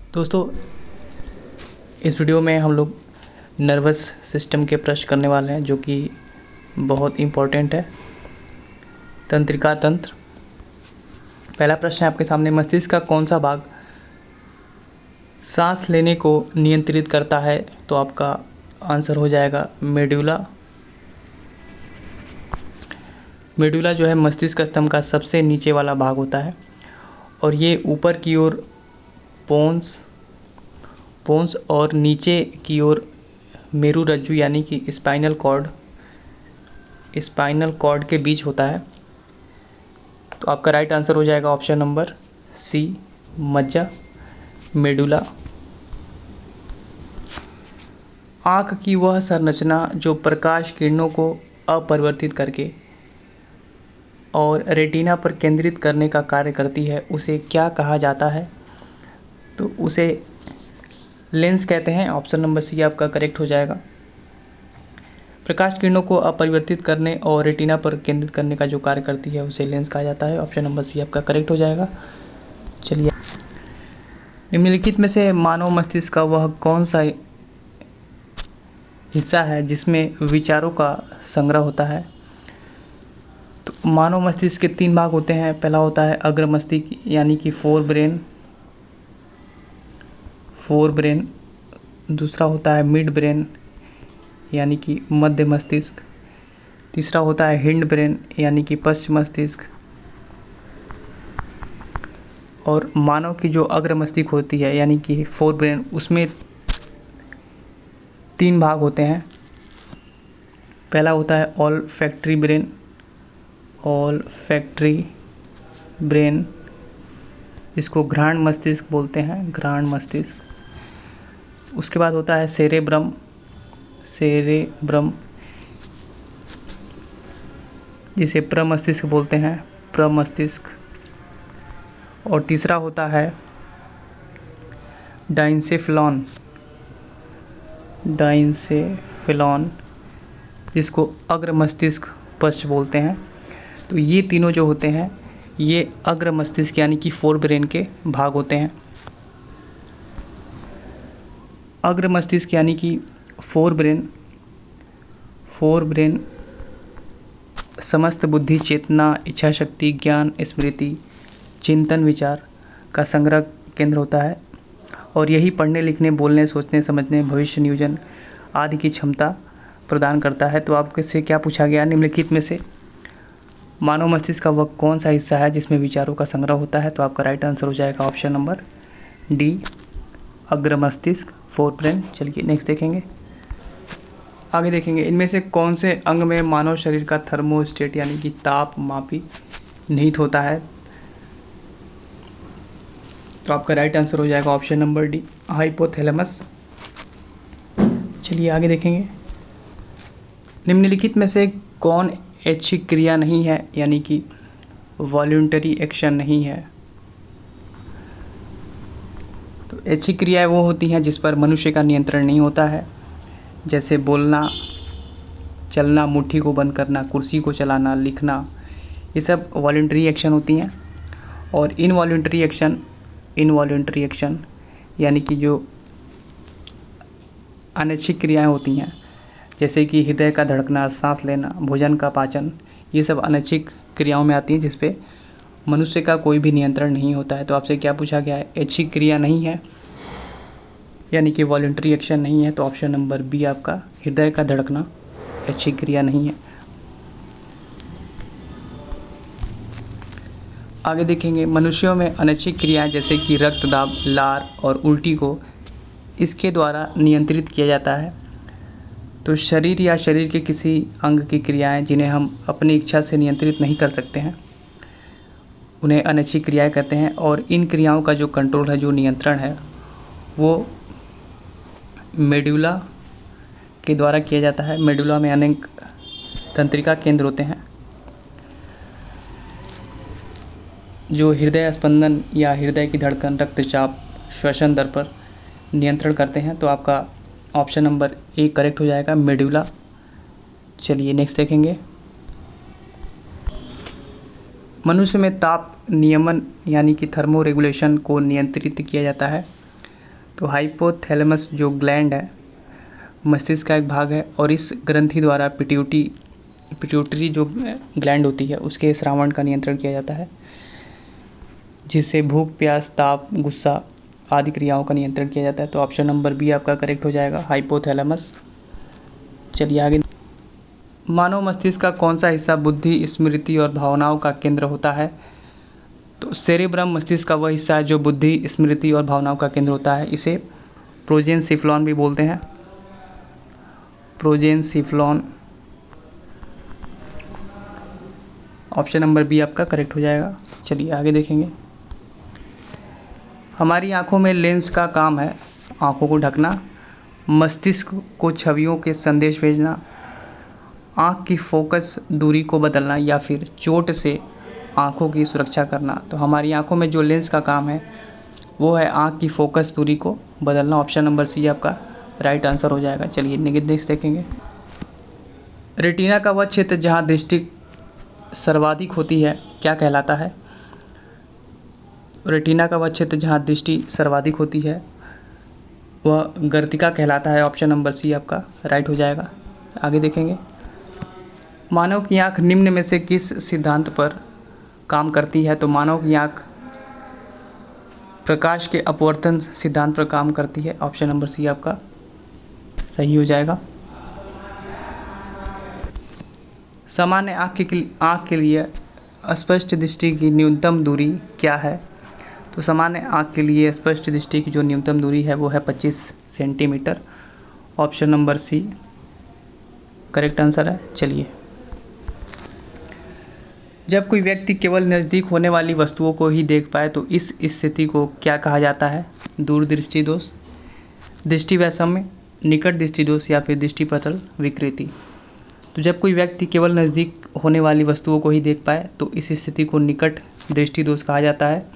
दोस्तों, इस वीडियो में हम लोग नर्वस सिस्टम के प्रश्न करने वाले हैं जो कि बहुत इम्पोर्टेंट है। तंत्रिका तंत्र। पहला प्रश्न है आपके सामने, मस्तिष्क का कौन सा भाग सांस लेने को नियंत्रित करता है? तो आपका आंसर हो जाएगा मेडुला। मेडुला जो है मस्तिष्क स्तंभ का सबसे नीचे वाला भाग होता है और ये ऊपर की ओर पोन्स और नीचे की ओर मेरुरज्जु यानी कि स्पाइनल कॉर्ड के बीच होता है। तो आपका राइट आंसर हो जाएगा ऑप्शन नंबर सी, मज्जा, मेडुला। आँख की वह संरचना जो प्रकाश किरणों को अपरिवर्तित करके और रेटिना पर केंद्रित करने का कार्य करती है, उसे क्या कहा जाता है? तो उसे लेंस कहते हैं। ऑप्शन नंबर सी आपका करेक्ट हो जाएगा। प्रकाश किरणों को अपरिवर्तित करने और रेटिना पर केंद्रित करने का जो कार्य करती है उसे लेंस कहा जाता है। ऑप्शन नंबर सी आपका करेक्ट हो जाएगा। चलिए, निम्नलिखित में से मानव मस्तिष्क का वह कौन सा हिस्सा है जिसमें विचारों का संग्रह होता है? तो मानव मस्तिष्क के 3 भाग होते हैं। पहला होता है अग्र मस्तिष्क यानी कि फोर ब्रेन। दूसरा होता है मिड ब्रेन यानी कि मध्य मस्तिष्क। तीसरा होता है हिंड ब्रेन यानी कि पश्च मस्तिष्क। और मानव की जो अग्र मस्तिष्क होती है यानी कि फोर ब्रेन, उसमें 3 भाग होते हैं। पहला होता है ऑलफैक्टरी ब्रेन, इसको घ्राण मस्तिष्क बोलते हैं, घ्राण मस्तिष्क। उसके बाद होता है सेरेब्रम, जिसे प्रमस्तिष्क बोलते हैं, प्रमस्तिष्क। और तीसरा होता है डाइंसेफिलॉन, जिसको अग्र मस्तिष्क पश्च बोलते हैं। तो ये तीनों जो होते हैं ये अग्र मस्तिष्क यानी कि फोर ब्रेन के भाग होते हैं। अग्र मस्तिष्क यानी कि फोर ब्रेन समस्त बुद्धि, चेतना, इच्छा शक्ति, ज्ञान, स्मृति, चिंतन, विचार का संग्रह केंद्र होता है और यही पढ़ने, लिखने, बोलने, सोचने, समझने, भविष्य नियोजन आदि की क्षमता प्रदान करता है। तो आपके से क्या पूछा गया, निम्नलिखित में से मानव मस्तिष्क का वह कौन सा हिस्सा है जिसमें विचारों का संग्रह होता है? तो आपका राइट आंसर हो जाएगा ऑप्शन नंबर डी, अग्र मस्तिष्क, फोर ब्रेन। चलिए नेक्स्ट देखेंगे। आगे देखेंगे, इनमें से कौन से अंग में मानव शरीर का थर्मोस्टेट यानी कि तापमापी निहित होता है? तो आपका राइट आंसर हो जाएगा ऑप्शन नंबर डी, हाइपोथैलेमस। चलिए आगे देखेंगे, निम्नलिखित में से कौन ऐच्छिक क्रिया नहीं है यानी कि वॉल्यूंटरी एक्शन नहीं है? तो ऐच्छिक क्रियाएं वो होती हैं जिस पर मनुष्य का नियंत्रण नहीं होता है, जैसे बोलना, चलना, मुट्ठी को बंद करना, कुर्सी को चलाना, लिखना, ये सब वॉल्यूंटरी एक्शन होती हैं। और इनवॉल्यूंटरी एक्शन यानी कि जो अनैच्छिक क्रियाएं होती हैं, जैसे कि हृदय का धड़कना, सांस लेना, भोजन का पाचन, ये सब अनैच्छिक क्रियाओं में आती हैं जिस पे मनुष्य का कोई भी नियंत्रण नहीं होता है। तो आपसे क्या पूछा गया है, ऐच्छिक क्रिया नहीं है यानी कि वॉलंटरी एक्शन नहीं है। तो ऑप्शन नंबर बी आपका, हृदय का धड़कना ऐच्छिक क्रिया नहीं है। आगे देखेंगे, मनुष्यों में अनैच्छिक क्रियाएं जैसे कि रक्तदाब, लार और उल्टी को इसके द्वारा नियंत्रित किया जाता है। तो शरीर या शरीर के किसी अंग की क्रियाएं जिन्हें हम अपनी इच्छा से नियंत्रित नहीं कर सकते हैं, उन्हें अनैच्छिक क्रियाएं कहते हैं। और इन क्रियाओं का जो कंट्रोल है, जो नियंत्रण है, वो मेडुला के द्वारा किया जाता है। मेडुला में अनेक तंत्रिका केंद्र होते हैं जो हृदय स्पंदन या हृदय की धड़कन, रक्तचाप, श्वसन दर पर नियंत्रण करते हैं। तो आपका ऑप्शन नंबर ए करेक्ट हो जाएगा, मेडुला। चलिए नेक्स्ट देखेंगे, मनुष्य में ताप नियमन यानी कि थर्मो रेगुलेशन को नियंत्रित किया जाता है। तो हाइपोथैलेमस जो ग्लैंड है मस्तिष्क का एक भाग है और इस ग्रंथि द्वारा पिट्यूटरी जो ग्लैंड होती है उसके स्रावण का नियंत्रण किया जाता है, जिससे भूख, प्यास, ताप, गुस्सा आदि क्रियाओं का नियंत्रण किया जाता है। तो ऑप्शन नंबर बी आपका करेक्ट हो जाएगा, हाइपोथैलेमस। चलिए आगे। मानव मस्तिष्क का कौन सा हिस्सा बुद्धि, स्मृति और भावनाओं का केंद्र होता है? तो सेरेब्रम मस्तिष्क का वह हिस्सा है जो बुद्धि, स्मृति और भावनाओं का केंद्र होता है। इसे प्रोजेनसिफ्लॉन भी बोलते हैं, प्रोजेनसिफ्लॉन। ऑप्शन नंबर बी आपका करेक्ट हो जाएगा। चलिए आगे देखेंगे। हमारी आंखों में लेंस का काम है आंखों को ढकना, मस्तिष्क को छवियों के संदेश भेजना, आंख की फोकस दूरी को बदलना या फिर चोट से आंखों की सुरक्षा करना। तो हमारी आंखों में जो लेंस का काम है वो है आंख की फोकस दूरी को बदलना। ऑप्शन नंबर सी आपका राइट आंसर हो जाएगा। चलिए नेक्स्ट देखेंगे। रेटिना का वह क्षेत्र जहां दृष्टि सर्वाधिक होती है क्या कहलाता है? रेटिना का वह क्षेत्र जहां दृष्टि सर्वाधिक होती है वह गर्तिका कहलाता है। ऑप्शन नंबर सी आपका राइट हो जाएगा। आगे देखेंगे। मानव की आंख निम्न में से किस सिद्धांत पर काम करती है? तो मानव की आंख प्रकाश के अपवर्तन सिद्धांत पर काम करती है। ऑप्शन नंबर सी आपका सही हो जाएगा। सामान्य आंख के लिए स्पष्ट दृष्टि की न्यूनतम दूरी क्या है? तो सामान्य आंख के लिए स्पष्ट दृष्टि की जो न्यूनतम दूरी है वो है 25 centimetre. Option number C correct answer है। चलिए, जब कोई व्यक्ति केवल नज़दीक होने वाली वस्तुओं को ही देख पाए तो इस स्थिति को क्या कहा जाता है? दूरदृष्टि दोष, दृष्टि वैषम्य, निकट दृष्टि दोष या फिर दृष्टिपटल विकृति। तो जब कोई व्यक्ति केवल नज़दीक होने वाली वस्तुओं को ही देख पाए तो इस स्थिति को निकट दृष्टि दोष कहा जाता है।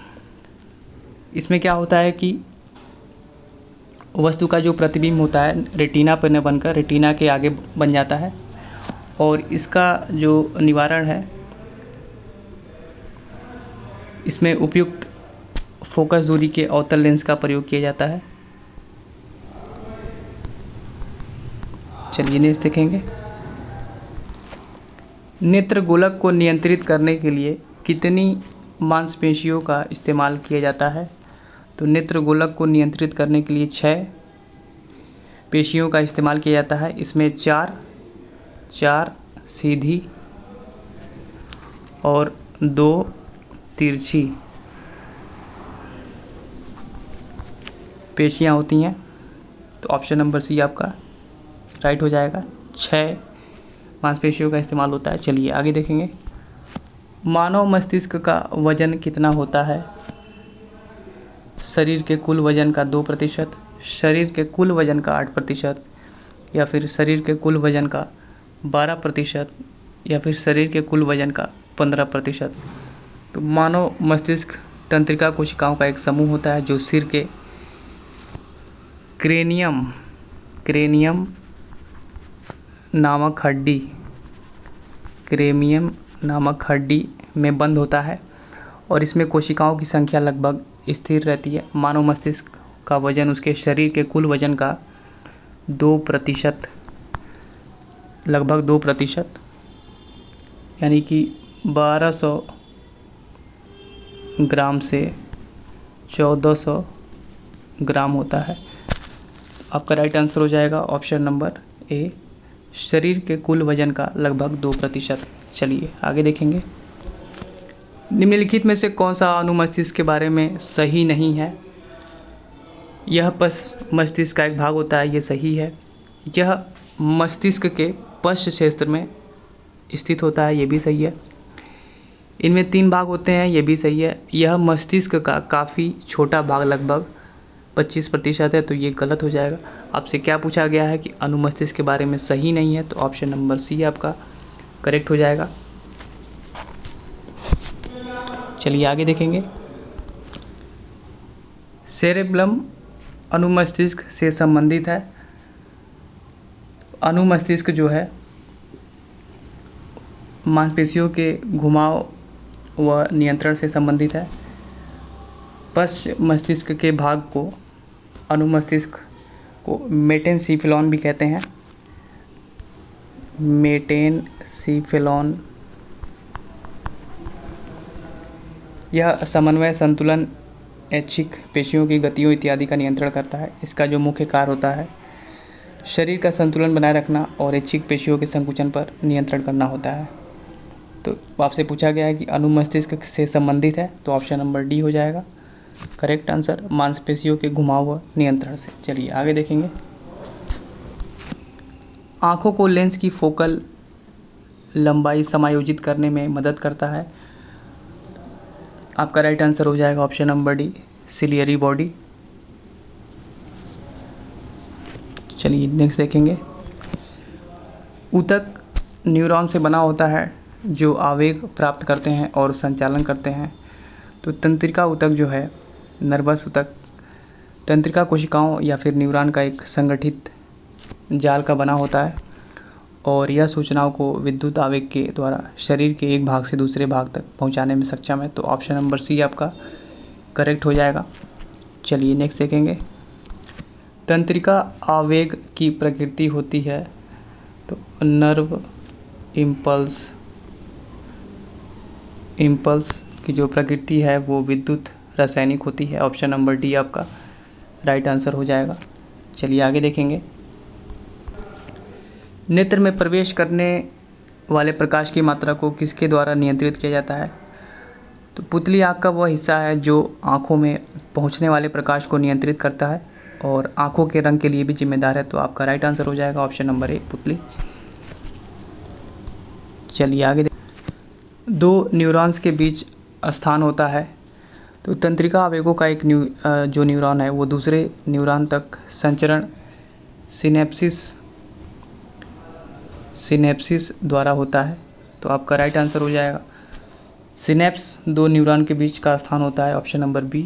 इसमें क्या होता है कि वस्तु का जो प्रतिबिंब होता है रेटिना पर न बनकर रेटिना के आगे बन जाता है और इसका जो निवारण है इसमें उपयुक्त फोकस दूरी के अवतल लेंस का प्रयोग किया जाता है। चलिए नेक्स्ट देखेंगे। नेत्र गोलक को नियंत्रित करने के लिए कितनी मांसपेशियों का इस्तेमाल किया जाता है? तो नेत्र गोलक को नियंत्रित करने के लिए 6 पेशियों का इस्तेमाल किया जाता है। इसमें 4 सीधी और 2 तिरछी पेशियाँ होती हैं। तो ऑप्शन नंबर सी आपका राइट हो जाएगा। 6 मांसपेशियों का इस्तेमाल होता है। चलिए आगे देखेंगे। मानव मस्तिष्क का वजन कितना होता है? शरीर के कुल वजन का 2%, शरीर के कुल वजन का 8% या फिर शरीर के कुल वजन का 12% या फिर शरीर के कुल वजन का 15%। तो मानव मस्तिष्क तंत्रिका कोशिकाओं का एक समूह होता है जो सिर के क्रेनियम नामक हड्डी में बंद होता है और इसमें कोशिकाओं की संख्या लगभग स्थिर रहती है। मानव मस्तिष्क का वजन उसके शरीर के कुल वजन का 2%, लगभग 2%, यानी कि 1200 ग्राम से 1400 ग्राम होता है। आपका राइट आंसर हो जाएगा ऑप्शन नंबर ए, शरीर के कुल वजन का लगभग 2%। चलिए आगे देखेंगे। निम्नलिखित में से कौन सा अनुमस्तिष्क के बारे में सही नहीं है? यह मस्तिष्क का एक भाग होता है, ये सही है। यह मस्तिष्क के पश्च क्षेत्र में स्थित होता है, ये भी सही है। इनमें 3 भाग होते हैं, ये भी सही है। यह मस्तिष्क का काफ़ी छोटा भाग लगभग 25% है, तो ये गलत हो जाएगा। आपसे क्या पूछा गया है कि अनुमस्तिष्क के बारे में सही नहीं है, तो ऑप्शन नंबर सी आपका करेक्ट हो जाएगा। चलिए आगे देखेंगे। सेरेब्रम अनुमस्तिष्क से संबंधित है। अनुमस्तिष्क जो है मांसपेशियों के घुमाव व नियंत्रण से संबंधित है। पश्च मस्तिष्क के भाग को अनुमस्तिष्क को मेटेनसीफेलॉन भी कहते हैं। मेटेनसीफेलॉन यह समन्वय, संतुलन, ऐच्छिक पेशियों की गतियों इत्यादि का नियंत्रण करता है। इसका जो मुख्य कार्य होता है शरीर का संतुलन बनाए रखना और ऐच्छिक पेशियों के संकुचन पर नियंत्रण करना होता है। तो आपसे पूछा गया है कि अनुमस्तिष्क से संबंधित है, तो ऑप्शन नंबर डी हो जाएगा करेक्ट आंसर, मांसपेशियों के घुमाव व नियंत्रण से। चलिए आगे देखेंगे। आँखों को लेंस की फोकल लंबाई समायोजित करने में मदद करता है। आपका राइट आंसर हो जाएगा option number D, ciliary body. चलिए नेक्स्ट देखेंगे। ऊतक न्यूरॉन से बना होता है जो आवेग प्राप्त करते हैं और संचालन करते हैं। तो तंत्रिका ऊतक जो है, नर्वस ऊतक, तंत्रिका कोशिकाओं या फिर न्यूरॉन का एक संगठित जाल का बना होता है और यह सूचनाओं को विद्युत आवेग के द्वारा शरीर के एक भाग से दूसरे भाग तक पहुंचाने में सक्षम है। तो ऑप्शन नंबर सी आपका करेक्ट हो जाएगा। चलिए नेक्स्ट देखेंगे। तंत्रिका आवेग की प्रकृति होती है, तो नर्व इम्पल्स की जो प्रकृति है वो विद्युत रासायनिक होती है। ऑप्शन नंबर डी आपका राइट आंसर हो जाएगा। चलिए आगे देखेंगे। नेत्र में प्रवेश करने वाले प्रकाश की मात्रा को किसके द्वारा नियंत्रित किया जाता है? तो पुतली आँख का वह हिस्सा है जो आँखों में पहुँचने वाले प्रकाश को नियंत्रित करता है और आँखों के रंग के लिए भी जिम्मेदार है। तो आपका राइट आंसर हो जाएगा ऑप्शन नंबर ए, पुतली। चलिए आगे दो न्यूरॉन्स के बीच स्थान होता है। तो तंत्रिका आवेगों का एक जो न्यूरॉन है वो दूसरे न्यूरॉन तक संचरण सिनेप्सिस द्वारा होता है। तो आपका राइट आंसर हो जाएगा सिनेप्स दो न्यूरॉन के बीच का स्थान होता है। ऑप्शन नंबर बी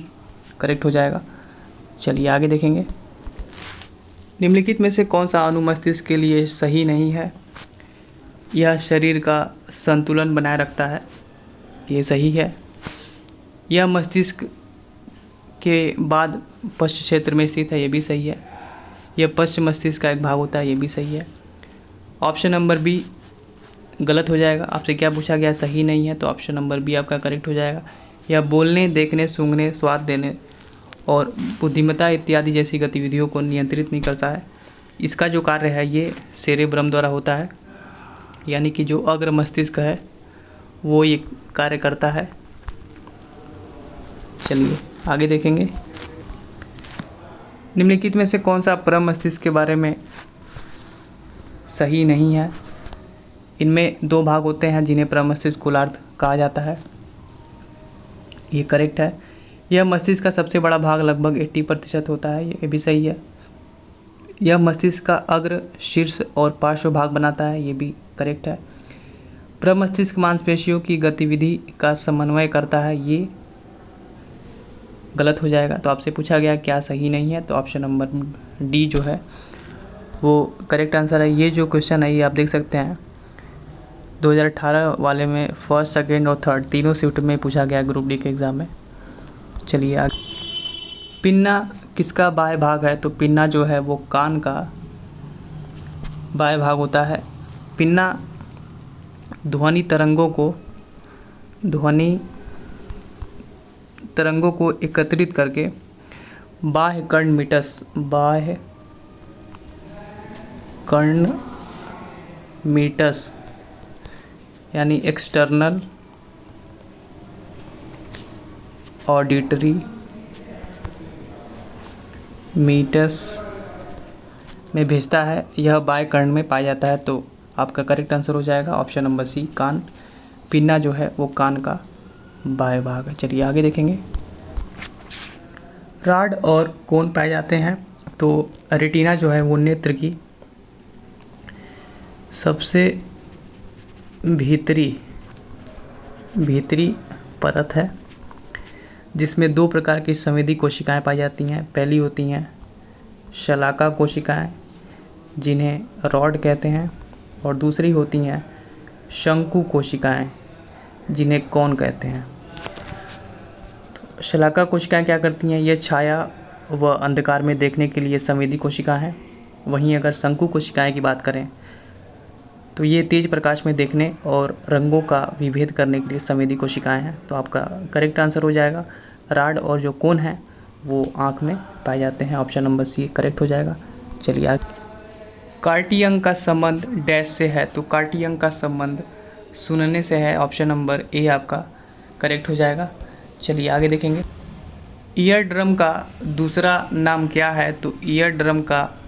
करेक्ट हो जाएगा। चलिए आगे देखेंगे। निम्नलिखित में से कौन सा अनुमस्तिष्क के लिए सही नहीं है? यह शरीर का संतुलन बनाए रखता है, ये सही है। यह मस्तिष्क के बाद पश्च क्षेत्र में स्थित है, ये भी सही है। यह पश्च मस्तिष्क का एक भाग होता है, ये भी सही है। ऑप्शन नंबर बी गलत हो जाएगा। आपसे क्या पूछा गया, सही नहीं है, तो ऑप्शन नंबर बी आपका करेक्ट हो जाएगा। यह बोलने, देखने, सूंघने, स्वाद देने और बुद्धिमत्ता इत्यादि जैसी गतिविधियों को नियंत्रित नहीं करता है। इसका जो कार्य है ये सेरेब्रम द्वारा होता है, यानी कि जो अग्र मस्तिष्क है वो ये कार्य करता है। चलिए आगे देखेंगे। निम्नलिखित में से कौन सा परम मस्तिष्क के बारे में सही नहीं है? इनमें दो भाग होते हैं जिन्हें परम मस्तिष्क गोलार्ध कहा जाता है, ये करेक्ट है। यह मस्तिष्क का सबसे बड़ा भाग लगभग 80% होता है, ये भी सही है। यह मस्तिष्क का अग्र, शीर्ष और पार्श्व भाग बनाता है, ये भी करेक्ट है। प्रमस्तिष्क मांसपेशियों की गतिविधि का समन्वय करता है, ये गलत हो जाएगा। तो आपसे पूछा गया क्या सही नहीं है, तो ऑप्शन नंबर डी जो है वो करेक्ट आंसर है। ये जो क्वेश्चन है ये आप देख सकते हैं 2018 वाले में फर्स्ट, सेकेंड और थर्ड तीनों शिफ्ट में पूछा गया ग्रुप डी के एग्ज़ाम में। चलिए आगे। पिन्ना किसका बाह्य भाग है? तो पिन्ना जो है वो कान का बाह्य भाग होता है। पिन्ना ध्वनि तरंगों को एकत्रित करके बाह्य कर्ण मीटस यानी एक्सटर्नल ऑडिटरी मीटस में भेजता है। यह बाह्य कर्ण में पाया जाता है। तो आपका करेक्ट आंसर हो जाएगा ऑप्शन नंबर सी, कान। पिन्ना जो है वो कान का बाह्य भाग है। चलिए आगे देखेंगे। राड और कोन पाए जाते हैं। तो रेटिना जो है वो नेत्र की सबसे भीतरी परत है जिसमें दो प्रकार की संवेदी कोशिकाएं पाई जाती हैं। पहली होती हैं शलाका कोशिकाएं जिन्हें रॉड कहते हैं और दूसरी होती हैं शंकु कोशिकाएं जिन्हें कोन कहते हैं। तो शलाका कोशिकाएं क्या करती हैं? ये छाया वह अंधकार में देखने के लिए संवेदी कोशिका हैं। वहीं अगर शंकु कोशिकाएं की बात करें तो ये तेज प्रकाश में देखने और रंगों का विभेद करने के लिए संवेदी कोशिकाएं हैं। तो आपका करेक्ट आंसर हो जाएगा राड और जो कोन है वो आँख में पाए जाते हैं। ऑप्शन नंबर सी करेक्ट हो जाएगा। चलिए आगे। कार्टी अंग का संबंध डैश से है, तो कार्टी अंग का संबंध सुनने से है। ऑप्शन नंबर ए आपका करेक्ट हो जाएगा। चलिए आगे देखेंगे। ईयर ड्रम का दूसरा नाम क्या है, तो ईयर ड्रम का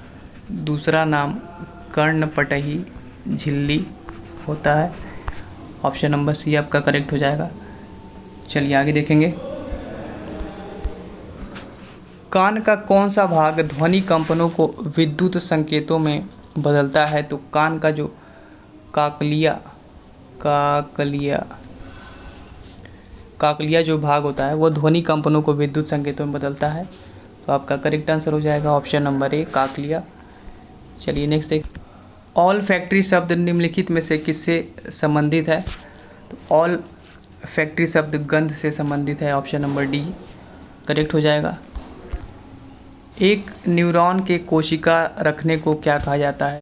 दूसरा नाम कर्णपटही झिल्ली होता है। ऑप्शन नंबर सी आपका करेक्ट हो जाएगा। चलिए आगे देखेंगे। कान का कौन सा भाग ध्वनि कंपनों को विद्युत संकेतों में बदलता है, तो कान का जो काकलिया जो भाग होता है वो ध्वनि कंपनों को विद्युत संकेतों में बदलता है। तो आपका करेक्ट आंसर हो जाएगा ऑप्शन नंबर ए काकलिया। चलिए नेक्स्ट देख। ऑल फैक्ट्री शब्द निम्नलिखित में से किससे संबंधित है, तो ऑल फैक्ट्री शब्द गंध से संबंधित है। ऑप्शन नंबर डी करेक्ट हो जाएगा। एक न्यूरॉन के कोशिका रखने को क्या कहा जाता है,